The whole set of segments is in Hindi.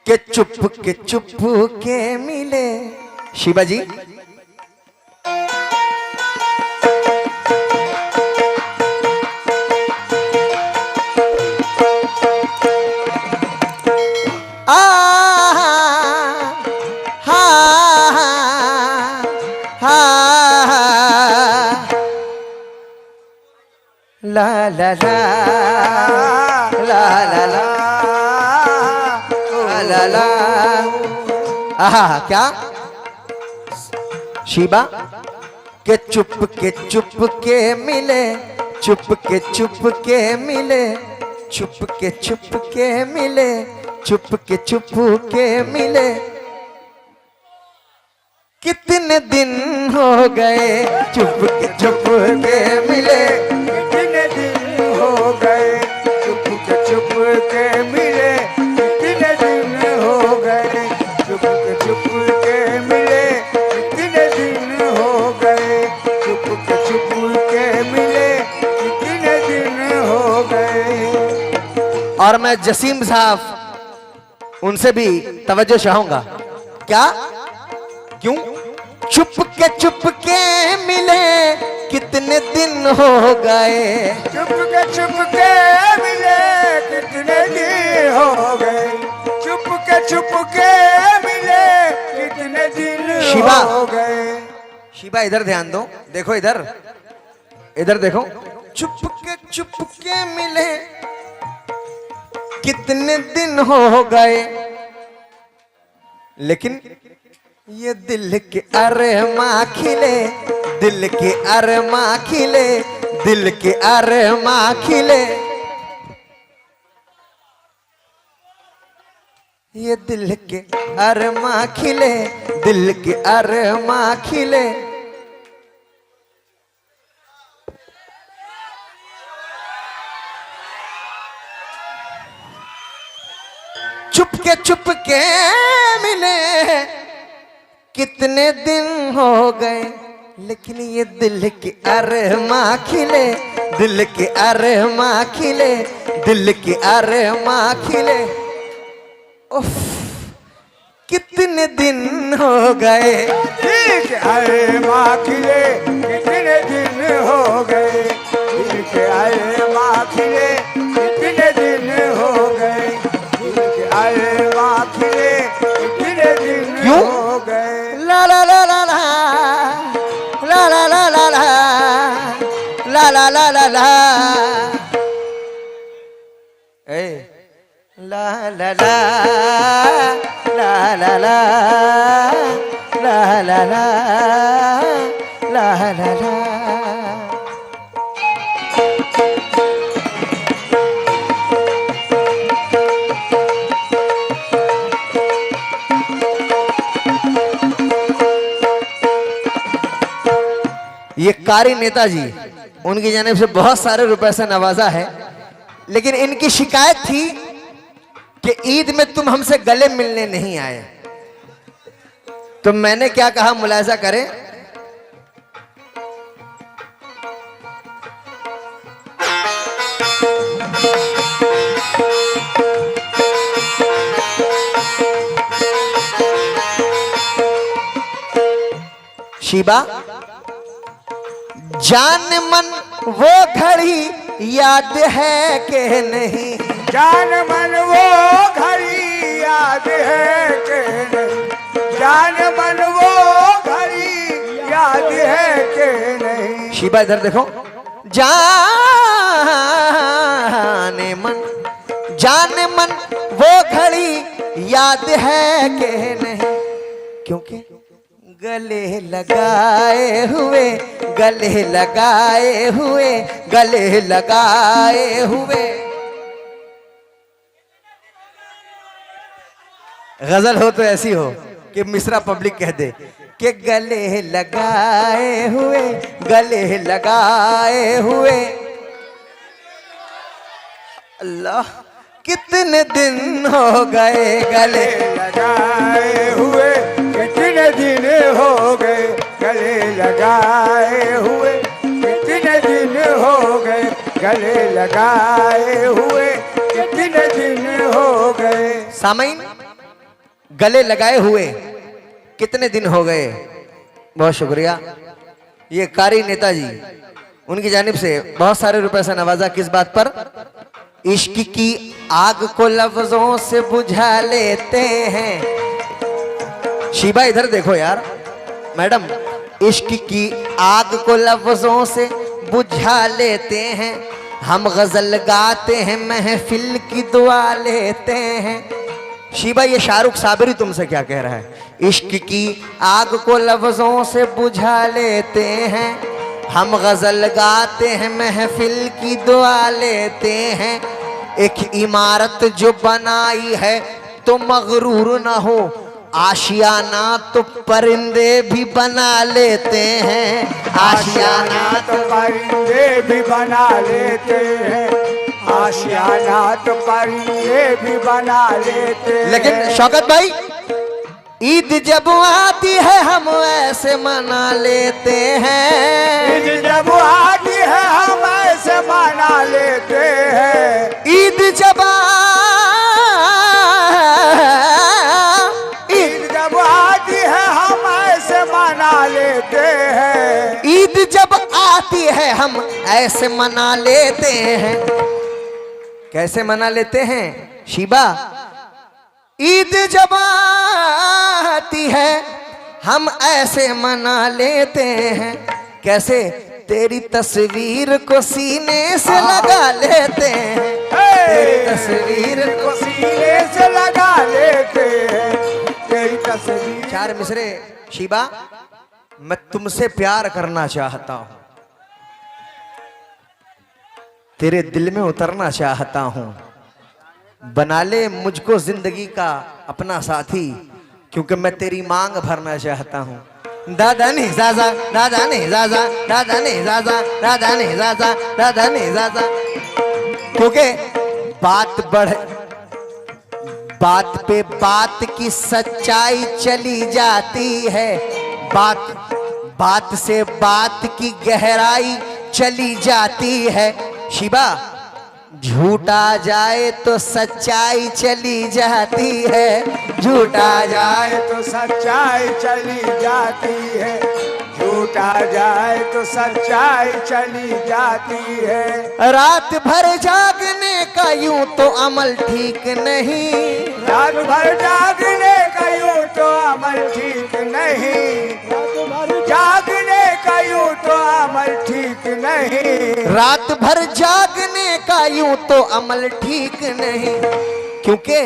के चुप के मिले। शिवा जी ला ला ला ला ला ला ला ला। आहा क्या शिवा के चुप के मिले, चुप के मिले, चुप के मिले, चुप के मिले। कितने दिन हो गए चुप के मिले, कितने दिन हो गए चुप के मिले, कितने दिन हो गए चुप के मिले, कितने दिन हो गए चुप के मिले, कितने दिन हो गए। और मैं जसीम साहब उनसे भी तवज्जो चाहूंगा। क्या क्यों चुप के मिले, कितने दिन हो गए चुप के मिले, कितने दिन हो गए चुप के मिले, कितने दिन शिवा हो गए। शिवा इधर ध्यान दो, देखो इधर, इधर देखो। चुप के मिले, कितने दिन हो गए, लेकिन ये दिल के अरमां खिले, दिल के अरमां खिले, दिल के अरमां खिले। ये दिल के अरमां खिले, दिल के अरमां खिले। चुप के मिले, कितने दिन हो गए, लेकिन ये दिल के अरमां खिले, दिल के अरमां खिले, दिल के अरमां खिले। उफ कितने दिन हो गए दिल के अरमां खिले, कितने दिन हो गए दिल के अरमां खिले, कितने दिन हो गए दिल के अरमां खिले, कितने दिन हो गए। ला ला ला ला ला ला ला ला ला ला ला ला ला ला ला। ए ला ला ला ला ला ला ला ला ला ला ला। ये कारी नेताजी, उनकी जानिब से बहुत सारे रुपए से नवाजा है, लेकिन इनकी शिकायत थी कि ईद में तुम हमसे गले मिलने नहीं आए। तो मैंने क्या कहा, मुलायजा करें। शिवा जान मन वो घड़ी याद है कि नहीं, जान मन वो घड़ी याद है कि नहीं, जान मन वो घड़ी याद है कि नहीं। शिवा इधर देखो। जान मन वो घड़ी याद है कि नहीं, क्योंकि गले लगाए हुए, गले लगाए हुए, गले लगाए हुए। गजल हो तो ऐसी हो कि मिश्रा पब्लिक कह दे कि गले लगाए हुए, गले लगाए हुए। अल्लाह कितने दिन हो गए गले लगाए हुए, कितने दिन हो गए गले लगाए हुए, कितने दिन हो गए गले लगाए हुए, कितने दिन हो गए। सामईन गले लगाए हुए कितने दिन हो गए। बहुत शुक्रिया। ये कारी नेताजी, उनकी जानिब से बहुत सारे रुपए से नवाजा। किस बात पर? इश्क की आग को लफ्जों से बुझा लेते हैं। शीबा इधर देखो यार। मैडम, इश्क की आग को लफ्जों से बुझा लेते हैं, हम गजल गाते हैं, महफिल की दुआ लेते हैं। शीबा, ये शाहरुख साबरी तुमसे क्या कह रहा है? इश्क की आग को लफ्जों से बुझा लेते हैं, हम गजल गाते हैं, महफिल की दुआ लेते हैं। एक इमारत जो बनाई है तो मगरूर ना हो, आशियाना तो परिंदे भी बना लेते हैं। आशियाना तो परिंदे भी बना लेते हैं, आशियाना तो परिंदे भी बना लेते हैं। लेकिन शौकत भाई, ईद जब आती है हम ऐसे मना लेते हैं। ईद जब आती है हम ऐसे मना लेते हैं। ईद जब आती है हम ऐसे मना लेते हैं। ईद जब आती है हम ऐसे मना लेते हैं। कैसे मना लेते हैं शीबा? ईद जब आती है हम ऐसे मना लेते हैं। कैसे? तेरी तस्वीर को सीने से लगा लेते हैं। तेरी तस्वीर को सीने से लगा लेते हैं, तेरी तस्वीर। चार मिसरे शीबा, मैं तुमसे प्यार करना चाहता हूं, तेरे दिल में उतरना चाहता हूं। बना ले मुझको जिंदगी का अपना साथी, क्योंकि मैं तेरी मांग भरना चाहता हूं। दादा ने जाजा, दादा ने जाजा, दादा ने जाजा, दादा ने जाजा, दादा ने जाजा। क्योंकि बात पे बात की सच्चाई चली जाती है, बात से बात की गहराई चली जाती है। शिबा, झूठा जाए तो सच्चाई चली जाती है, झूठा जाए तो सच्चाई चली जाती है, झूठा जाए तो सच्चाई चली जाती है। रात भर जागने का यूं तो अमल ठीक नहीं, रात भर जागने का यूं तो अमल ठीक नहीं, जागने का यूं तो अमल ठीक नहीं। रात भर जागने का यूं तो अमल ठीक नहीं, क्योंकि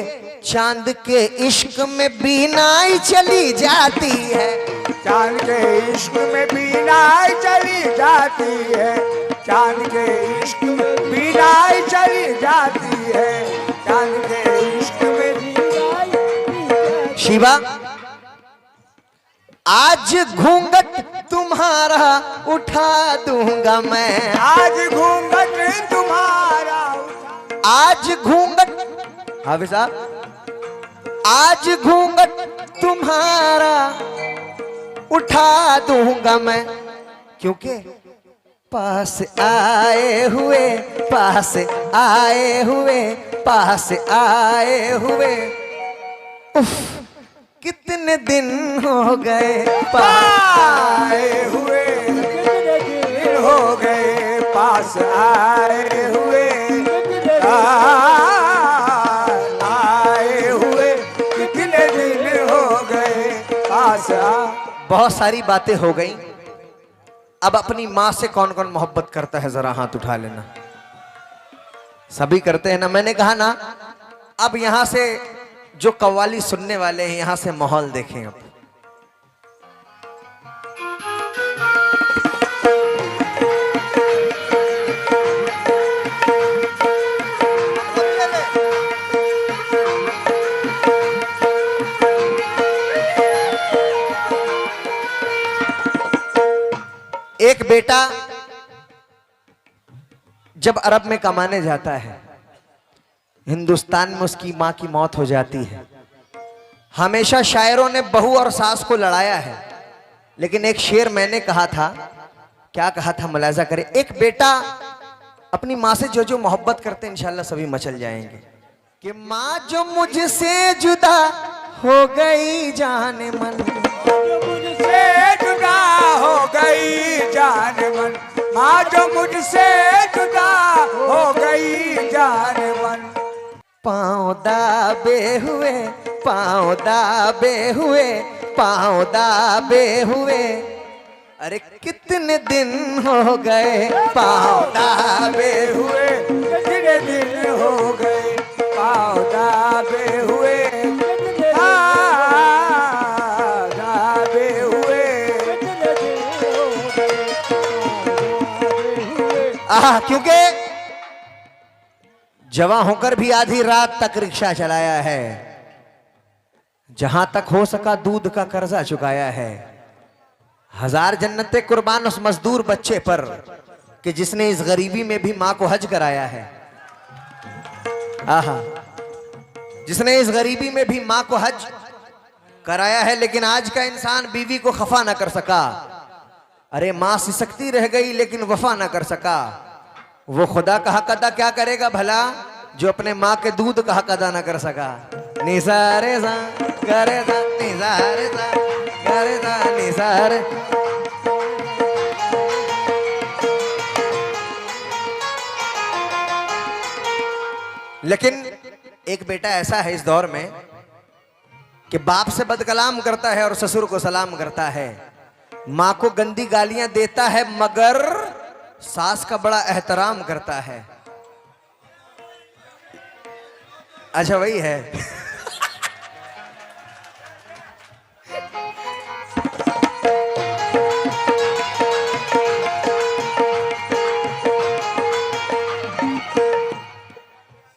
चांद के इश्क में बीनाई चली जाती है। चांद के इश्क में बीनाई चली जाती है, चांद के इश्क में बीनाई चली जाती है, चांद के इश्क में बीनाई। शिवा, आज घूंघट तुम्हारा उठा दूंगा मैं, आज घूंघट तुम्हारा आज घूंघट, हाफिज साहब, आज घूंघट तुम्हारा उठा दूंगा मैं, क्योंकि पास आए हुए, पास आए हुए, पास आए हुए, उफ, कितने दिन हो गए पास आए हुए, कितने दिन हो गए पास आए हुए, आए हुए, कितने दिन हो गए पास। बहुत सारी बातें हो गई। अब अपनी माँ से कौन कौन मोहब्बत करता है, जरा हाथ उठा लेना। सभी करते हैं ना। मैंने कहा ना, अब यहां से जो कव्वाली सुनने वाले हैं, यहां से माहौल देखें। अब एक बेटा जब अरब में कमाने जाता है, हिंदुस्तान में उसकी मां की मौत हो जाती है। हमेशा शायरों ने बहू और सास को लड़ाया है, लेकिन एक शेर मैंने कहा था, क्या कहा था, मुलाजा करें। एक बेटा अपनी मां से जो जो मोहब्बत करते हैं, इंशाल्लाह सभी मचल जाएंगे। कि मां जो मुझसे जुदा हो गई जान मन। जो मुझसे जुदा हो गई जान मन, माँ जो मुझसे जुदा हो गई जान मन। पाँव दाबे हुए, पाँव दाबे हुए, पाँव दाबे हुए, अरे कितने दिन हो गए पाँव दाबे हुए। कितने दिन हो गए पाँव दाबे हुए, दाबे हुए। क्योंकि जवां होकर भी आधी रात तक रिक्शा चलाया है, जहां तक हो सका दूध का कर्जा चुकाया है। हजार जन्नतें कुर्बान उस मजदूर बच्चे पर कि जिसने इस गरीबी में भी मां को हज कराया है। आहा, जिसने इस गरीबी में भी मां को हज कराया है। लेकिन आज का इंसान बीवी को खफा ना कर सका। अरे मां सिसकती रह गई लेकिन वफा ना कर सका। वो खुदा का हक अदा क्या करेगा भला, जो अपने माँ के दूध का हक अदा ना कर सका। निसारे सा करे सा, निसारे सा करे सा, निसारे। लेकिन एक बेटा ऐसा है इस दौर में कि बाप से बदकलाम करता है और ससुर को सलाम करता है, माँ को गंदी गालियां देता है, मगर सास का बड़ा एहतराम करता है। अच्छा वही है।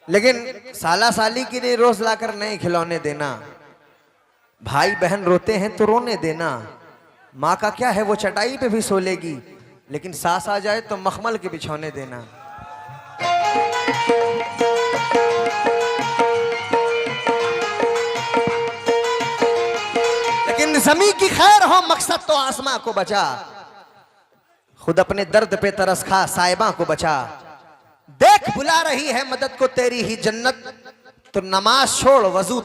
लेकिन साला साली के लिए रोज लाकर नए खिलौने देना, भाई बहन रोते हैं तो रोने देना। माँ का क्या है, वो चटाई पे भी सो लेगी, लेकिन सास आ जाए तो मखमल के बिछौने देना। लेकिन ज़मीं की खैर हो मकसद तो आसमां को बचा, खुद अपने दर्द पे तरस खा साहिबा को बचा। देख बुला रही है मदद को तेरी ही जन्नत, तो नमाज छोड़ वजू।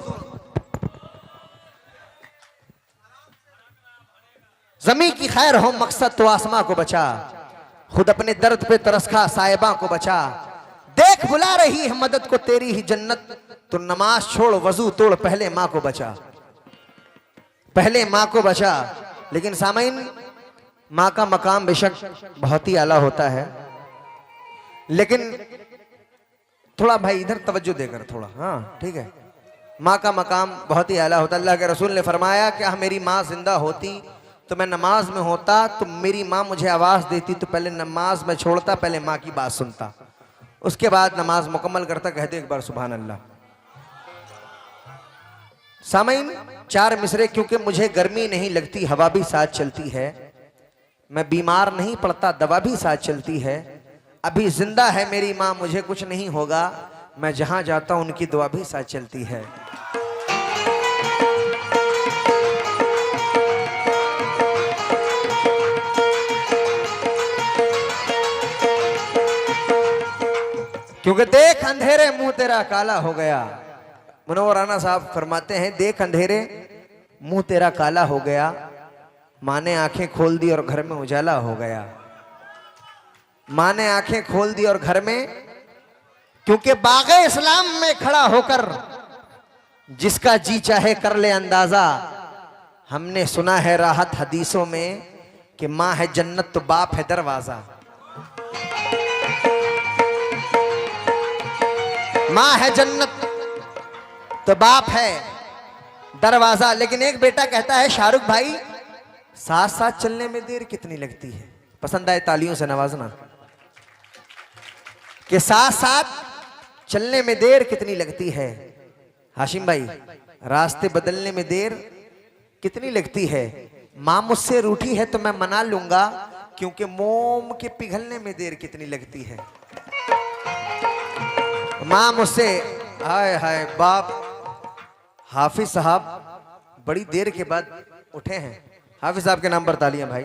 ज़मीं की खैर हो मकसद तो आसमां को बचा, खुद अपने दर्द पे तरस खा साहिबा को बचा। देख बुला रही है मदद को तेरी ही जन्नत, तो नमाज छोड़ वजू तोड़ पहले माँ को बचा, पहले माँ को बचा। लेकिन सामईन, माँ का मकाम बेशक बहुत ही आला होता है, लेकिन थोड़ा भाई इधर तवज्जो देकर थोड़ा, हाँ ठीक है। माँ का मकाम बहुत ही आला होता है। अल्लाह के रसूल ने फरमाया कि मेरी माँ जिंदा होती तो मैं नमाज में होता, तो मेरी माँ मुझे आवाज़ देती तो पहले नमाज में छोड़ता, पहले माँ की बात सुनता, उसके बाद नमाज मुकम्मल करता। कहते एक बार सुभान अल्लाह। सामईन, 4 मिसरे, क्योंकि मुझे गर्मी नहीं लगती हवा भी साथ चलती है, मैं बीमार नहीं पड़ता दवा भी साथ चलती है, अभी जिंदा है मेरी माँ मुझे कुछ नहीं होगा, मैं जहां जाता हूं उनकी दुआ भी साथ चलती है। क्योंकि देख अंधेरे मुंह तेरा काला हो गया। मुनव्वर राना साहब फरमाते हैं, देख अंधेरे मुंह तेरा काला हो गया, माँ ने आंखें खोल दी और घर में उजाला हो गया। माँ ने आंखें खोल दी और घर में, क्योंकि बाग़े इस्लाम में खड़ा होकर जिसका जी चाहे कर ले अंदाजा। हमने सुना है राहत हदीसों में कि माँ है जन्नत तो बाप है दरवाजा। माँ है जन्नत तो बाप है दरवाजा। लेकिन एक बेटा कहता है, शाहरुख भाई साथ साथ चलने में देर कितनी लगती है। पसंद आए तालियों से नवाजना। कि साथ साथ चलने में देर कितनी लगती है। हाशिम भाई, रास्ते बदलने में देर कितनी लगती है। माँ मुझसे रूठी है तो मैं मना लूंगा, क्योंकि मोम के पिघलने में देर कितनी लगती है। माँ मुझसे, हाय हाय बाप। हाफिज साहब बड़ी देर के बाद उठे हैं। हाफिज साहब के नाम पर तालियां भाई।